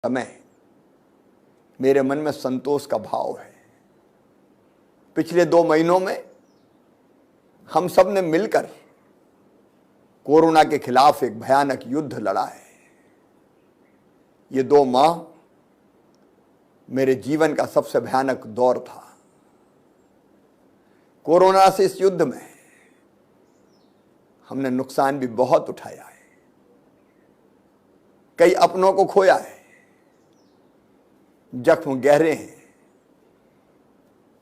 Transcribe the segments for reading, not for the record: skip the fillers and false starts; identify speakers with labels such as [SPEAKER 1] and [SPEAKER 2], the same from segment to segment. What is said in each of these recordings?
[SPEAKER 1] समय मेरे मन में संतोष का भाव है। पिछले 2 महीनों में हम सब ने मिलकर कोरोना के खिलाफ एक भयानक युद्ध लड़ा है। ये 2 माह मेरे जीवन का सबसे भयानक दौर था। कोरोना से इस युद्ध में हमने नुकसान भी बहुत उठाया है, कई अपनों को खोया है, जख्म गहरे हैं,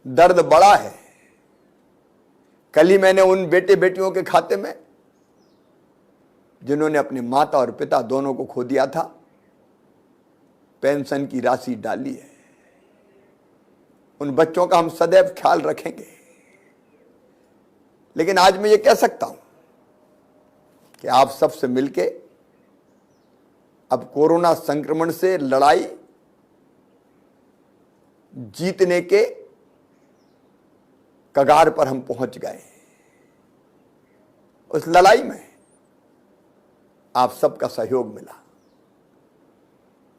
[SPEAKER 1] दर्द बड़ा है। कल ही मैंने उन बेटे बेटियों के खाते में जिन्होंने अपनी माता और पिता दोनों को खो दिया था, पेंशन की राशि डाली है। उन बच्चों का हम सदैव ख्याल रखेंगे। लेकिन आज मैं ये कह सकता हूं कि आप सबसे मिलके अब कोरोना संक्रमण से लड़ाई जीतने के कगार पर हम पहुंच गए। उस लड़ाई में आप सबका सहयोग मिला,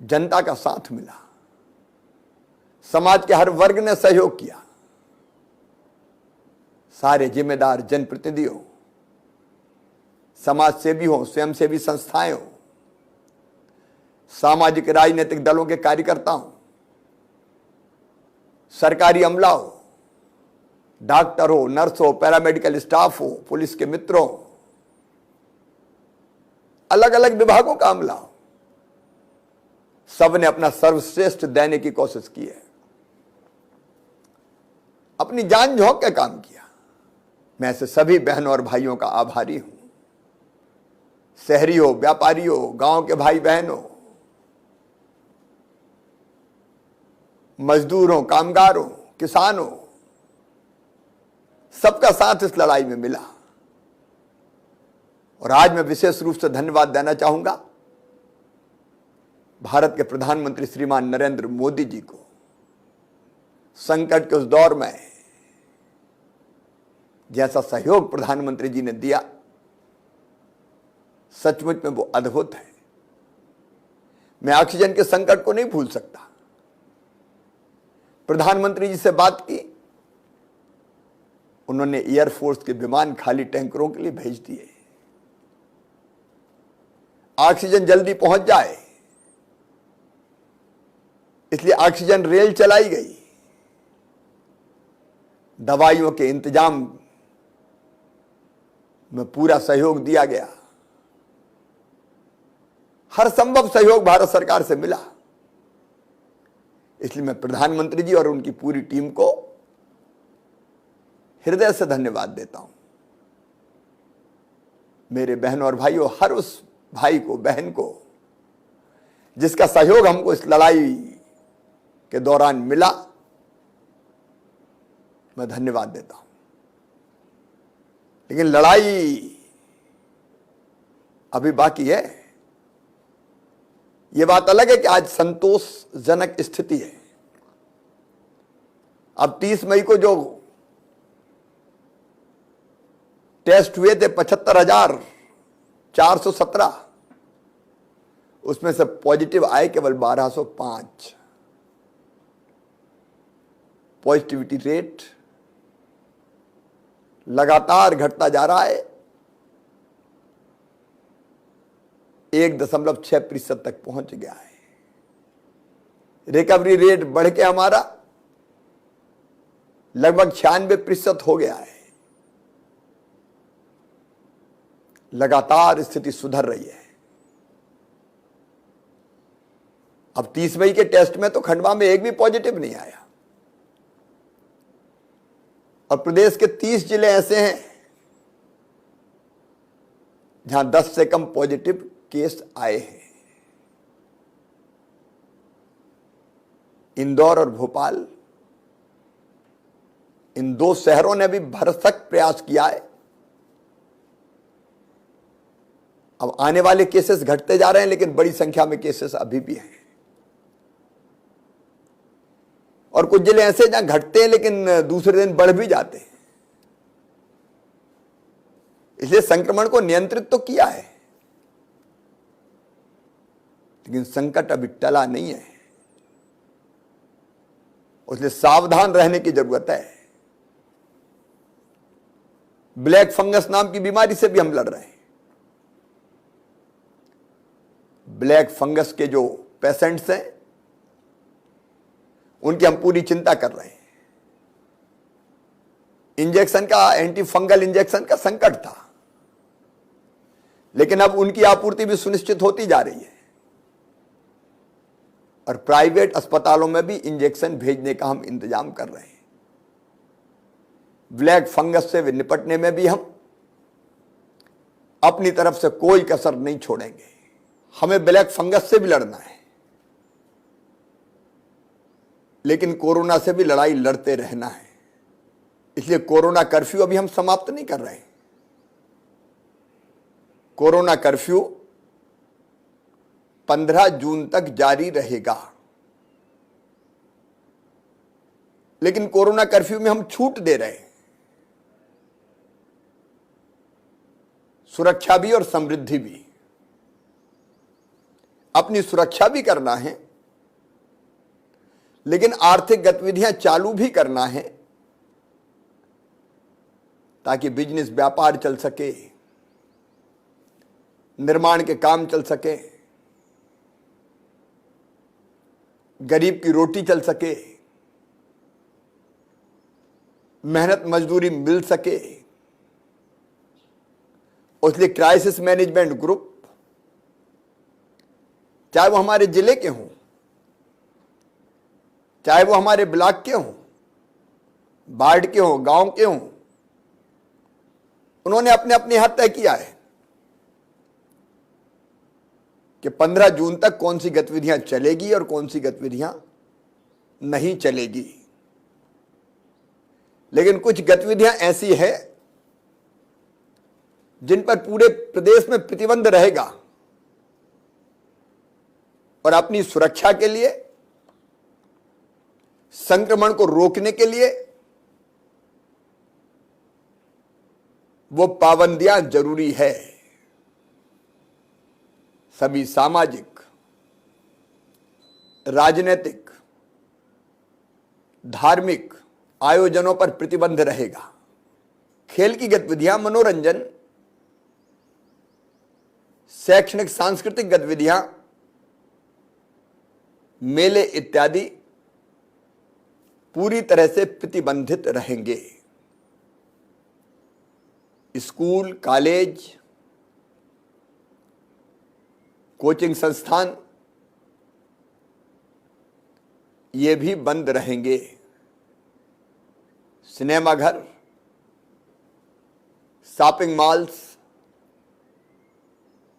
[SPEAKER 1] जनता का साथ मिला, समाज के हर वर्ग ने सहयोग किया। सारे जिम्मेदार जनप्रतिनिधि हो, समाज सेवी हो, स्वयंसेवी संस्थाएं हो, सामाजिक राजनीतिक दलों के कार्यकर्ता हो, सरकारी अमला हो, डॉक्टर हो, नर्स हो, पैरामेडिकल स्टाफ हो, पुलिस के मित्रों, अलग अलग विभागों का अमला हो, सबने अपना सर्वश्रेष्ठ देने की कोशिश की है, अपनी जान झोंक के काम किया। मैं ऐसे सभी बहनों और भाइयों का आभारी हूं। शहरी हो, व्यापारी हो, गांव के भाई बहन हो, मजदूर हो, कामगार हो, किसान हो, सबका साथ इस लड़ाई में मिला। और आज मैं विशेष रूप से धन्यवाद देना चाहूंगा भारत के प्रधानमंत्री श्रीमान नरेंद्र मोदी जी को। संकट के उस दौर में जैसा सहयोग प्रधानमंत्री जी ने दिया, सचमुच में वो अद्भुत है। मैं ऑक्सीजन के संकट को नहीं भूल सकता। प्रधानमंत्री जी से बात की, उन्होंने एयरफोर्स के विमान खाली टैंकरों के लिए भेज दिए, ऑक्सीजन जल्दी पहुंच जाए, इसलिए ऑक्सीजन रेल चलाई गई, दवाइयों के इंतजाम में पूरा सहयोग दिया गया। हर संभव सहयोग भारत सरकार से मिला। इसलिए मैं प्रधानमंत्री जी और उनकी पूरी टीम को हृदय से धन्यवाद देता हूं। मेरे बहनों और भाइयों, हर उस भाई को, बहन को जिसका सहयोग हमको इस लड़ाई के दौरान मिला, मैं धन्यवाद देता हूं। लेकिन लड़ाई अभी बाकी है। यह बात अलग है कि आज संतोषजनक स्थिति है। अब 30 मई को जो टेस्ट हुए थे 75,417, उसमें से पॉजिटिव आए केवल 1205। पॉजिटिविटी रेट लगातार घटता जा रहा है, 1.6% तक पहुंच गया है। रिकवरी रेट बढ़ के हमारा लगभग 96% हो गया है। लगातार स्थिति सुधर रही है। अब 30 मई के टेस्ट में तो खंडवा में एक भी पॉजिटिव नहीं आया। और प्रदेश के 30 जिले ऐसे हैं जहां 10 से कम पॉजिटिव केस आए हैं। इंदौर और भोपाल, इन 2 शहरों ने भी भरसक प्रयास किया है। अब आने वाले केसेस घटते जा रहे हैं, लेकिन बड़ी संख्या में केसेस अभी भी हैं। और कुछ जिले ऐसे जहां घटते हैं लेकिन दूसरे दिन बढ़ भी जाते हैं। इसलिए संक्रमण को नियंत्रित तो किया है, लेकिन संकट अभी टला नहीं है, इसलिए सावधान रहने की जरूरत है। ब्लैक फंगस नाम की बीमारी से भी हम लड़ रहे हैं। ब्लैक फंगस के जो पेशेंट्स हैं उनकी हम पूरी चिंता कर रहे हैं। इंजेक्शन का, एंटी फंगल इंजेक्शन का संकट था, लेकिन अब उनकी आपूर्ति भी सुनिश्चित होती जा रही है और प्राइवेट अस्पतालों में भी इंजेक्शन भेजने का हम इंतजाम कर रहे हैं। ब्लैक फंगस से निपटने में भी हम अपनी तरफ से कोई कसर नहीं छोड़ेंगे। हमें ब्लैक फंगस से भी लड़ना है, लेकिन कोरोना से भी लड़ाई लड़ते रहना है। इसलिए कोरोना कर्फ्यू अभी हम समाप्त नहीं कर रहे हैं। कोरोना कर्फ्यू 15 जून तक जारी रहेगा, लेकिन कोरोना कर्फ्यू में हम छूट दे रहे हैं, सुरक्षा भी और समृद्धि भी। अपनी सुरक्षा भी करना है, लेकिन आर्थिक गतिविधियां चालू भी करना है, ताकि बिजनेस, व्यापार चल सके, निर्माण के काम चल सके, गरीब की रोटी चल सके, मेहनत मजदूरी मिल सके। इसलिए क्राइसिस मैनेजमेंट ग्रुप, चाहे वो हमारे जिले के हों, चाहे वो हमारे ब्लॉक के हों, वार्ड के हों, गांव के हों, उन्होंने अपने अपने हाथ तय किया है कि 15 जून तक कौन सी गतिविधियां चलेगी और कौन सी गतिविधियां नहीं चलेगी। लेकिन कुछ गतिविधियां ऐसी हैं जिन पर पूरे प्रदेश में प्रतिबंध रहेगा और अपनी सुरक्षा के लिए, संक्रमण को रोकने के लिए वो पाबंदियां जरूरी है। सभी सामाजिक, राजनीतिक, धार्मिक आयोजनों पर प्रतिबंध रहेगा। खेल की गतिविधियां, मनोरंजन, शैक्षणिक सांस्कृतिक गतिविधियां, मेले इत्यादि पूरी तरह से प्रतिबंधित रहेंगे। स्कूल, कॉलेज, कोचिंग संस्थान ये भी बंद रहेंगे। सिनेमाघर, शॉपिंग मॉल्स,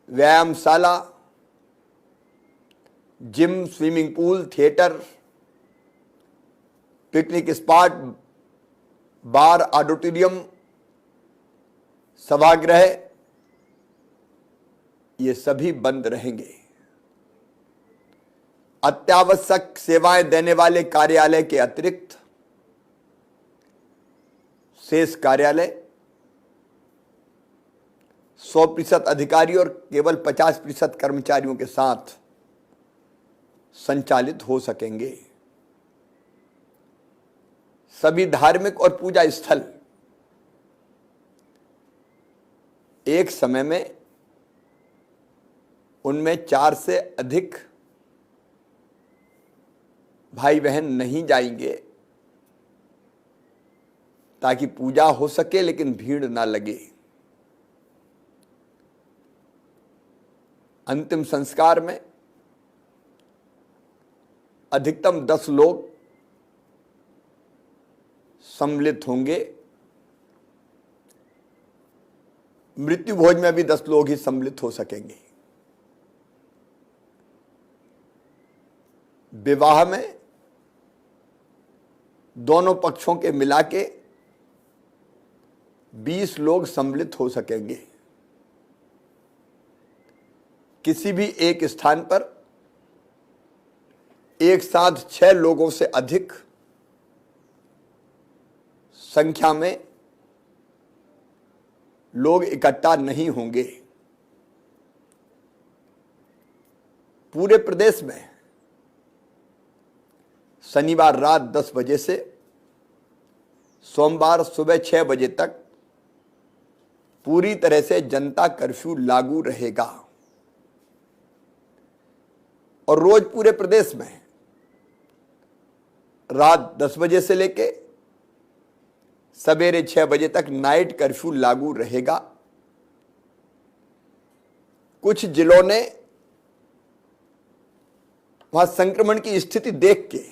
[SPEAKER 1] व्यायामशाला, gym, swimming pool, theatre, picnic spot, bar, auditorium, सभागृह ये सभी बंद रहेंगे। अत्यावश्यक सेवाएं देने वाले कार्यालय के अतिरिक्त शेष कार्यालय 100% अधिकारी और केवल 50% कर्मचारियों के साथ संचालित हो सकेंगे। सभी धार्मिक और पूजा स्थल एक समय में उनमें 4 से अधिक भाई बहन नहीं जाएंगे, ताकि पूजा हो सके लेकिन भीड़ ना लगे। अंतिम संस्कार में अधिकतम 10 लोग सम्मिलित होंगे। मृत्यु भोज में भी 10 लोग ही सम्मिलित हो सकेंगे। विवाह में दोनों पक्षों के मिला के 20 लोग सम्मिलित हो सकेंगे। किसी भी एक स्थान पर एक साथ 6 लोगों से अधिक संख्या में लोग इकट्ठा नहीं होंगे। पूरे प्रदेश में शनिवार रात 10 बजे से सोमवार सुबह 6 बजे तक पूरी तरह से जनता कर्फ्यू लागू रहेगा और रोज पूरे प्रदेश में रात 10 बजे से लेके सवेरे 6 बजे तक नाइट कर्फ्यू लागू रहेगा। कुछ जिलों ने वहां संक्रमण की स्थिति देख के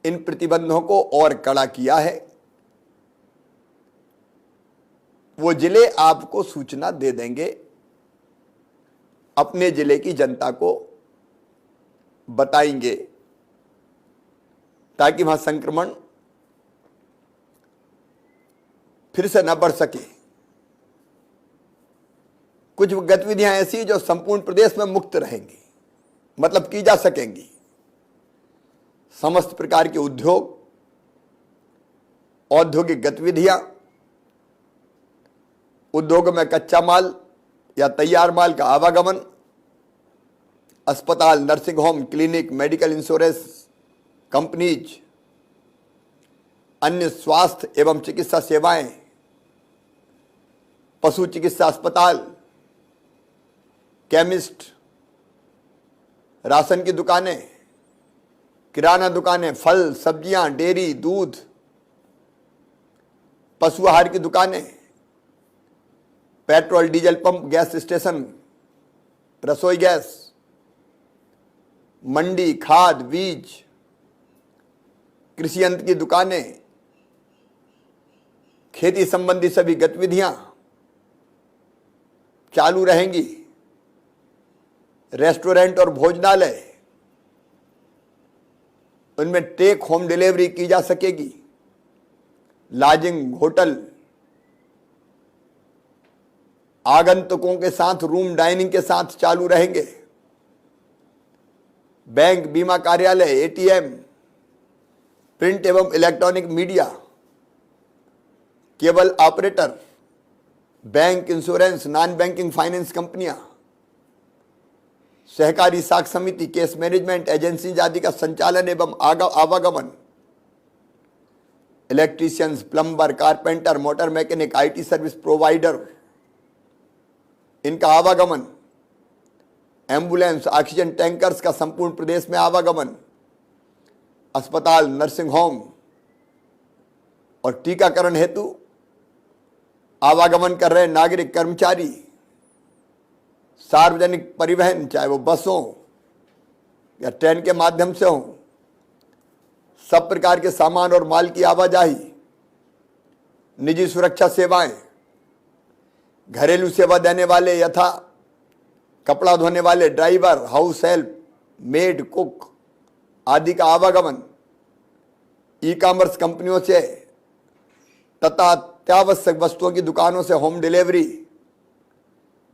[SPEAKER 1] इन प्रतिबंधों को और कड़ा किया है। वो जिले आपको सूचना दे देंगे, अपने जिले की जनता को बताएंगे ताकि वहां संक्रमण फिर से न बढ़ सके। कुछ गतिविधियां ऐसी जो संपूर्ण प्रदेश में मुक्त रहेंगी, मतलब की जा सकेंगी। समस्त प्रकार के उद्योग, औद्योगिक गतिविधियां, उद्योगों में कच्चा माल या तैयार माल का आवागमन, अस्पताल, nursing home, clinic, medical insurance companies, अन्य स्वास्थ्य एवं चिकित्सा सेवाएं, पशु चिकित्सा अस्पताल, केमिस्ट, राशन की दुकानें, किराना दुकानें, फल सब्जियां, डेयरी, दूध, पशु आहार की दुकानें, petrol diesel pump, gas station, रसोई गैस, मंडी, खाद बीज, कृषि यंत्र की दुकानें, खेती संबंधी सभी गतिविधियां चालू रहेंगी। रेस्टोरेंट और भोजनालय, उनमें टेक होम डिलीवरी की जा सकेगी। लॉजिंग, होटल, आगंतुकों के साथ रूम डाइनिंग के साथ चालू रहेंगे। बैंक, बीमा कार्यालय, एटीएम, प्रिंट एवं electronic media, cable operator, bank, insurance, non banking finance कंपनियां, सहकारी साख समिति, केस मैनेजमेंट एजेंसी आदि का संचालन एवं आवागमन, electricians, plumber, carpenter, motor mechanic, IT service provider, इनका आवागमन, एम्बुलेंस, ऑक्सीजन टैंकर्स का संपूर्ण प्रदेश में आवागमन, अस्पताल, नर्सिंग होम और टीकाकरण हेतु आवागमन कर रहे नागरिक, कर्मचारी, सार्वजनिक परिवहन, चाहे वो बसों या ट्रेन के माध्यम से हो, सब प्रकार के सामान और माल की आवाजाही, निजी सुरक्षा सेवाएं, घरेलू सेवा देने वाले यथा कपड़ा धोने वाले, driver, house help, made, cook आदि का आवागमन, ई कॉमर्स कंपनियों से तथा अत्यावश्यक वस्तुओं की दुकानों से होम डिलीवरी,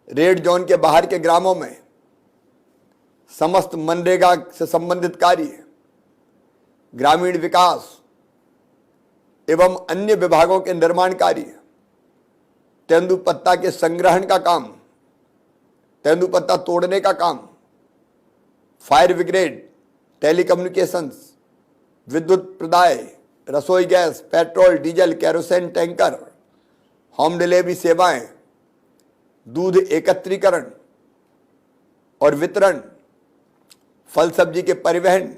[SPEAKER 1] रेड जोन के बाहर के ग्रामों में समस्त मनरेगा से संबंधित कार्य, ग्रामीण विकास एवं अन्य विभागों के निर्माण कार्य, तेंदुपत्ता के संग्रहण का काम, तेंदुपत्ता तोड़ने का काम, फायर ब्रिगेड, टेलीकम्युनिकेशंस, विद्युत प्रदाय, रसोई gas, petrol diesel, kerosene tanker, home delivery सेवाएं, दूध एकत्रीकरण और वितरण, फल सब्जी के परिवहन,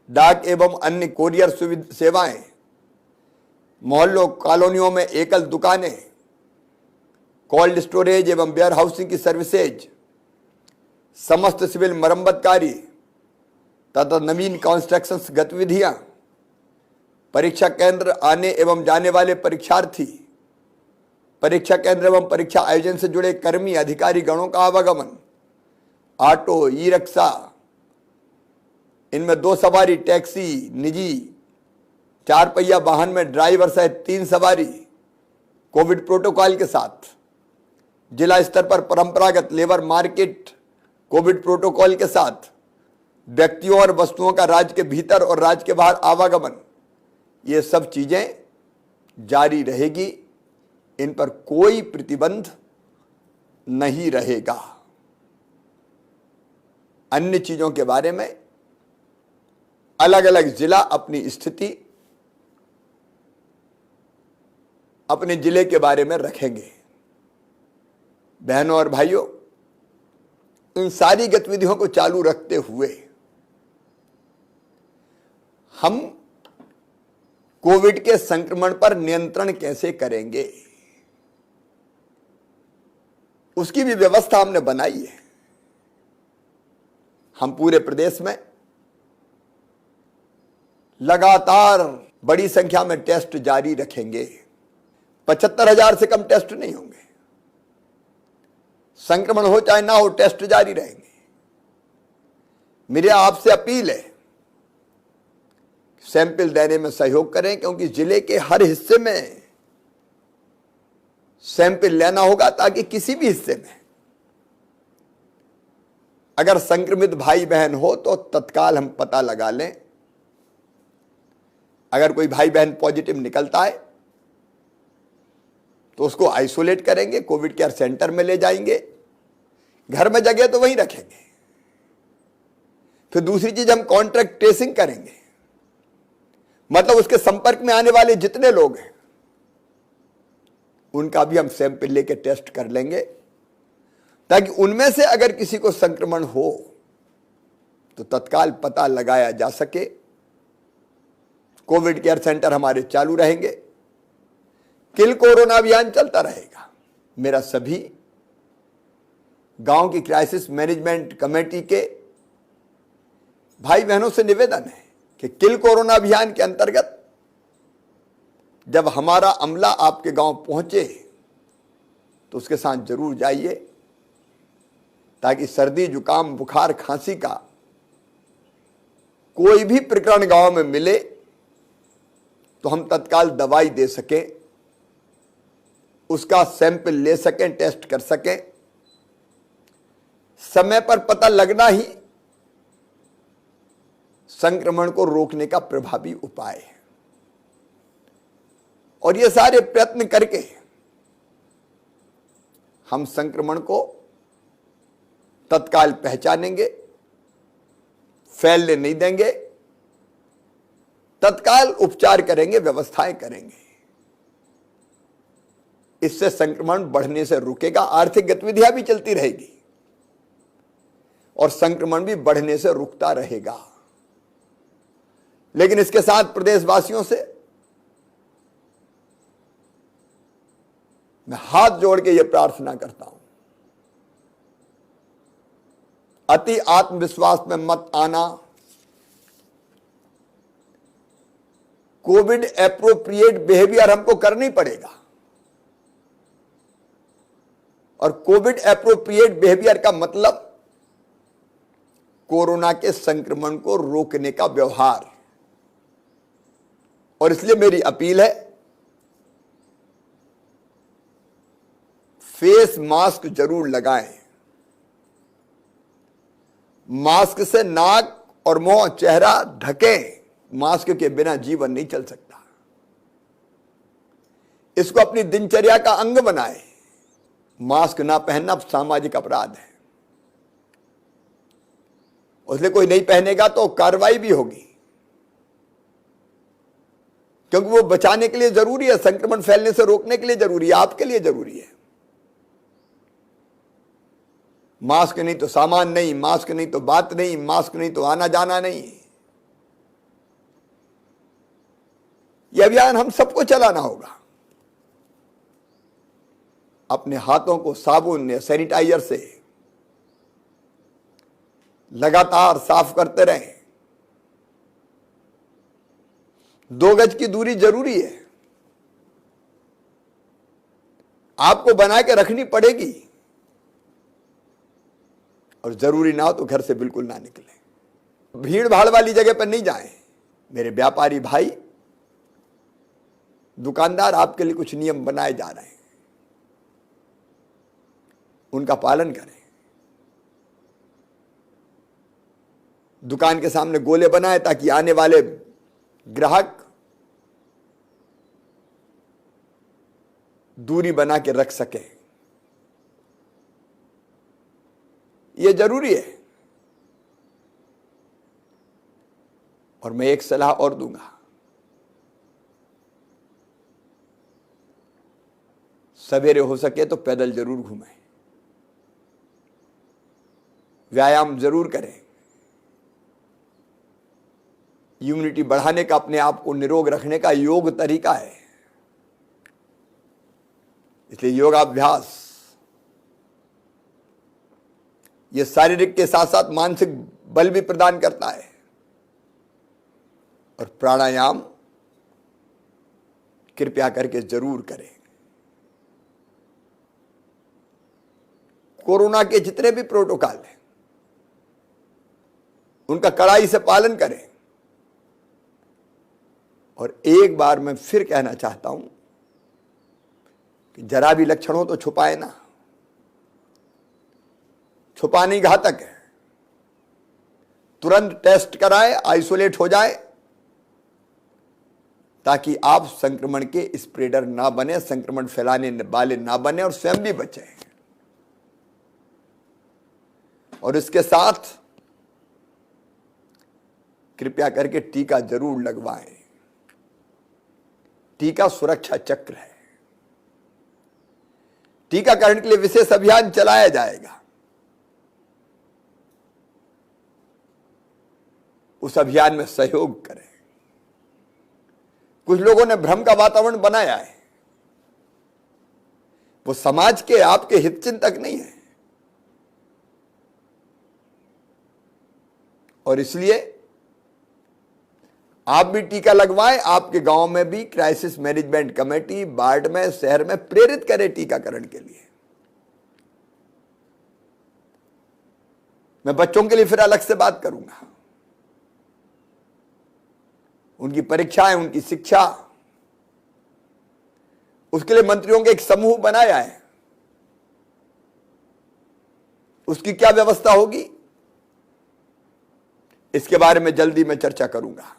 [SPEAKER 1] डाक एवं अन्य कोरियर सेवाएं, मोहल्लों कॉलोनियों में एकल दुकानें, कोल्ड स्टोरेज एवं वेयर हाउसिंग की सर्विसेज, समस्त सिविल मरम्मत कार्य तथा नवीन कंस्ट्रक्शन गतिविधियां, परीक्षा केंद्र आने एवं जाने वाले परीक्षार्थी, परीक्षा केंद्र एवं परीक्षा आयोजन से जुड़े कर्मी, अधिकारी गणों का आवागमन, ऑटो, ई रिक्शा, इनमें 2 सवारी, टैक्सी, निजी 4 पहिया वाहन में ड्राइवर सहित 3 सवारी, कोविड प्रोटोकॉल के साथ जिला स्तर पर परंपरागत लेबर मार्केट कोविड प्रोटोकॉल के साथ व्यक्तियों और वस्तुओं का राज्य के भीतर और राज्य के बाहर आवागमन, ये सब चीजें जारी रहेगी। इन पर कोई प्रतिबंध नहीं रहेगा। अन्य चीजों के बारे में अलग अलग जिला अपनी स्थिति अपने जिले के बारे में रखेंगे। बहनों और भाइयों, इन सारी गतिविधियों को चालू रखते हुए हम कोविड के संक्रमण पर नियंत्रण कैसे करेंगे, उसकी भी व्यवस्था हमने बनाई है। हम पूरे प्रदेश में लगातार बड़ी संख्या में टेस्ट जारी रखेंगे। 75,000 से कम टेस्ट नहीं होंगे। संक्रमण हो चाहे ना हो, टेस्ट जारी रहेंगे। मेरी आपसे अपील है, सैंपल देने में सहयोग करें, क्योंकि जिले के हर हिस्से में सैंपल लेना होगा, ताकि किसी भी हिस्से में अगर संक्रमित भाई बहन हो तो तत्काल हम पता लगा लें। अगर कोई भाई बहन पॉजिटिव निकलता है तो उसको आइसोलेट करेंगे, कोविड केयर सेंटर में ले जाएंगे, घर में जगह तो वहीं रखेंगे। फिर दूसरी चीज, हम कॉन्ट्रैक्ट ट्रेसिंग करेंगे, मतलब उसके संपर्क में आने वाले जितने लोग हैं उनका भी हम सैंपल लेके टेस्ट कर लेंगे, ताकि उनमें से अगर किसी को संक्रमण हो तो तत्काल पता लगाया जा सके। कोविड केयर सेंटर हमारे चालू रहेंगे, किल कोरोना अभियान चलता रहेगा। मेरा सभी गांव की क्राइसिस मैनेजमेंट कमेटी के भाई बहनों से निवेदन है कि किल कोरोना अभियान के अंतर्गत जब हमारा अमला आपके गांव पहुंचे तो उसके साथ जरूर जाइए, ताकि सर्दी जुकाम बुखार खांसी का कोई भी प्रकरण गांव में मिले तो हम तत्काल दवाई दे सकें, उसका सैंपल ले सकें, टेस्ट कर सकें। समय पर पता लगना ही संक्रमण को रोकने का प्रभावी उपाय है। और ये सारे प्रयत्न करके हम संक्रमण को तत्काल पहचानेंगे, फैलने नहीं देंगे, तत्काल उपचार करेंगे, व्यवस्थाएं करेंगे। इससे संक्रमण बढ़ने से रुकेगा, आर्थिक गतिविधियां भी चलती रहेगी और संक्रमण भी बढ़ने से रुकता रहेगा। लेकिन इसके साथ प्रदेशवासियों से मैं हाथ जोड़ के यह प्रार्थना करता हूं, अति आत्मविश्वास में मत आना। कोविड एप्रोप्रिएट बिहेवियर हमको करनी पड़ेगा, और कोविड एप्रोप्रिएट बिहेवियर का मतलब कोरोना के संक्रमण को रोकने का व्यवहार। और इसलिए मेरी अपील है, फेस मास्क जरूर लगाएं। मास्क से नाक और मुंह चेहरा ढकें, मास्क के बिना जीवन नहीं चल सकता। इसको अपनी दिनचर्या का अंग बनाएं। मास्क ना पहनना सामाजिक अपराध है, उसलिए कोई नहीं पहनेगा तो कार्रवाई भी होगी, क्योंकि वो बचाने के लिए जरूरी है, संक्रमण फैलने से रोकने के लिए जरूरी है, आपके लिए जरूरी है। मास्क नहीं तो सामान नहीं, मास्क नहीं तो बात नहीं, मास्क नहीं तो आना जाना नहीं। यह अभियान हम सबको चलाना होगा। अपने हाथों को साबुन या सैनिटाइजर से लगातार साफ करते रहें। 2 गज की दूरी जरूरी है, आपको बना के रखनी पड़ेगी, और जरूरी ना हो तो घर से बिल्कुल ना निकलें। भीड़ भाड़ वाली जगह पर नहीं जाएं। मेरे व्यापारी भाई, दुकानदार, आपके लिए कुछ नियम बनाए जा रहे हैं, उनका पालन करें। दुकान के सामने गोले बनाए ताकि आने वाले ग्राहक दूरी बना के रख सके। यह जरूरी है। और मैं एक सलाह और दूंगा, सवेरे हो सके तो पैदल जरूर घूमें, व्यायाम जरूर करें। इम्यूनिटी बढ़ाने का, अपने आप को निरोग रखने का योग तरीका है। इसलिए योगाभ्यास ये शारीरिक के साथ साथ मानसिक बल भी प्रदान करता है। और प्राणायाम कृपया करके जरूर करें। कोरोना के जितने भी प्रोटोकॉल हैं उनका कड़ाई से पालन करें। और एक बार मैं फिर कहना चाहता हूं कि जरा भी लक्षण हो तो छुपाए ना, छुपाने घातक है। तुरंत टेस्ट कराए, आइसोलेट हो जाए, ताकि आप संक्रमण के स्प्रेडर ना बने, संक्रमण फैलाने वाले ना बने और स्वयं भी बचें। और इसके साथ कृपया करके टीका जरूर लगवाएं। टीका सुरक्षा चक्र है। टीकाकरण के लिए विशेष अभियान चलाया जाएगा। उस अभियान में सहयोग करें। कुछ लोगों ने भ्रम का वातावरण बनाया है, वो समाज के, आपके हितचिंतक नहीं है। और इसलिए आप भी टीका लगवाएं। आपके गांव में भी क्राइसिस मैनेजमेंट कमेटी, वार्ड में, शहर में प्रेरित करें टीकाकरण के लिए। मैं बच्चों के लिए फिर अलग से बात करूंगा। उनकी परीक्षाएं, उनकी शिक्षा, उसके लिए मंत्रियों के एक समूह बनाया है। उसकी क्या व्यवस्था होगी, इसके बारे में जल्दी मैं चर्चा करूंगा।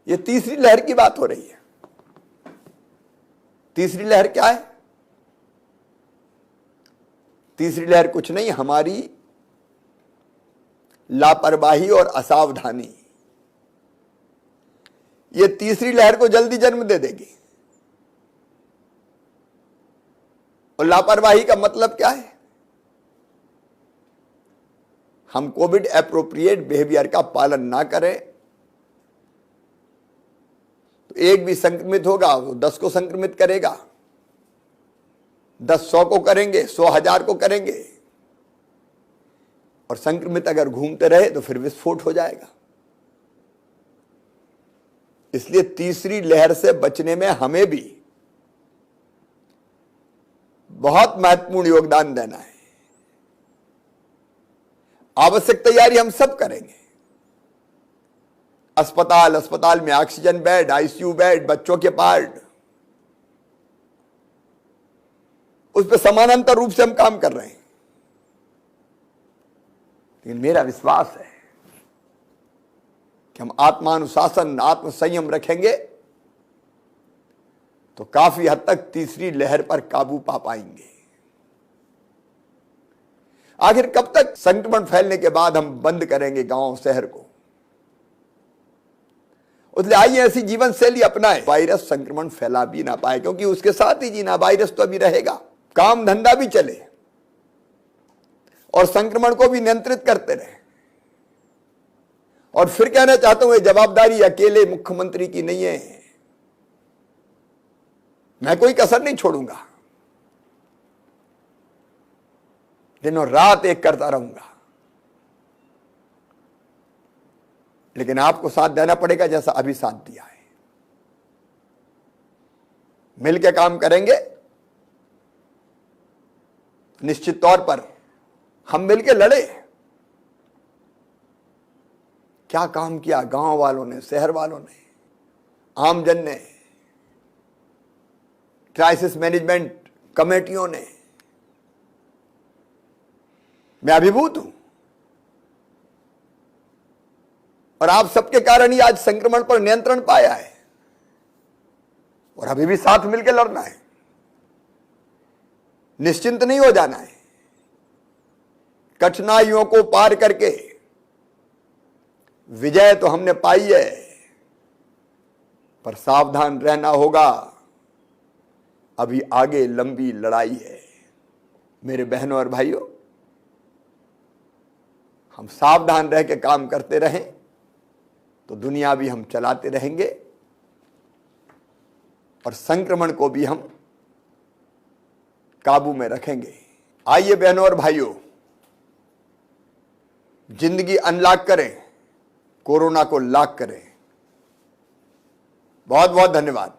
[SPEAKER 1] ये तीसरी लहर की बात हो रही है। तीसरी लहर क्या है? तीसरी लहर कुछ नहीं, हमारी लापरवाही और असावधानी। ये तीसरी लहर को जल्दी जन्म दे देगी। और लापरवाही का मतलब क्या है? हम कोविड एप्रोप्रिएट बिहेवियर का पालन ना करें तो एक भी संक्रमित होगा वो 10 को संक्रमित करेगा, 10 100 को करेंगे, 100 1000 को करेंगे। और संक्रमित अगर घूमते रहे तो फिर विस्फोट हो जाएगा। इसलिए तीसरी लहर से बचने में हमें भी बहुत महत्वपूर्ण योगदान देना है। आवश्यक तैयारी हम सब करेंगे। अस्पताल में ऑक्सीजन बेड, आईसीयू बेड, बच्चों के पार्ट, उस पर समानांतर रूप से हम काम कर रहे हैं। लेकिन मेरा विश्वास है कि हम आत्मानुशासन, आत्मसंयम रखेंगे तो काफी हद तक तीसरी लहर पर काबू पा पाएंगे। आखिर कब तक संक्रमण फैलने के बाद हम बंद करेंगे गांव शहर को? इसलिए आइए ऐसी जीवन शैली अपनाएं, वायरस संक्रमण फैला भी ना पाए, क्योंकि उसके साथ ही जीना, वायरस तो अभी रहेगा, काम धंधा भी चले और संक्रमण को भी नियंत्रित करते रहे। और फिर कहना चाहता हूं, ये जवाबदारी अकेले मुख्यमंत्री की नहीं है। मैं कोई कसर नहीं छोड़ूंगा, दिनों रात एक करता रहूंगा। लेकिन आपको साथ देना पड़ेगा जैसा अभी साथ दिया है। मिलकर काम करेंगे, निश्चित तौर पर हम मिलकर लड़े। क्या काम किया गांव वालों ने, शहर वालों ने, आमजन ने, क्राइसिस मैनेजमेंट कमेटियों ने। मैं अभिभूत हूं और आप सबके कारण ही आज संक्रमण पर नियंत्रण पाया है। और अभी भी साथ मिलकर लड़ना है, निश्चिंत नहीं हो जाना है। कठिनाइयों को पार करके विजय तो हमने पाई है, पर सावधान रहना होगा, अभी आगे लंबी लड़ाई है। मेरे बहनों और भाइयों, हम सावधान रह के काम करते रहें तो दुनिया भी हम चलाते रहेंगे और संक्रमण को भी हम काबू में रखेंगे। आइए बहनों और भाइयों, जिंदगी अनलॉक करें, कोरोना को लॉक करें। बहुत बहुत धन्यवाद।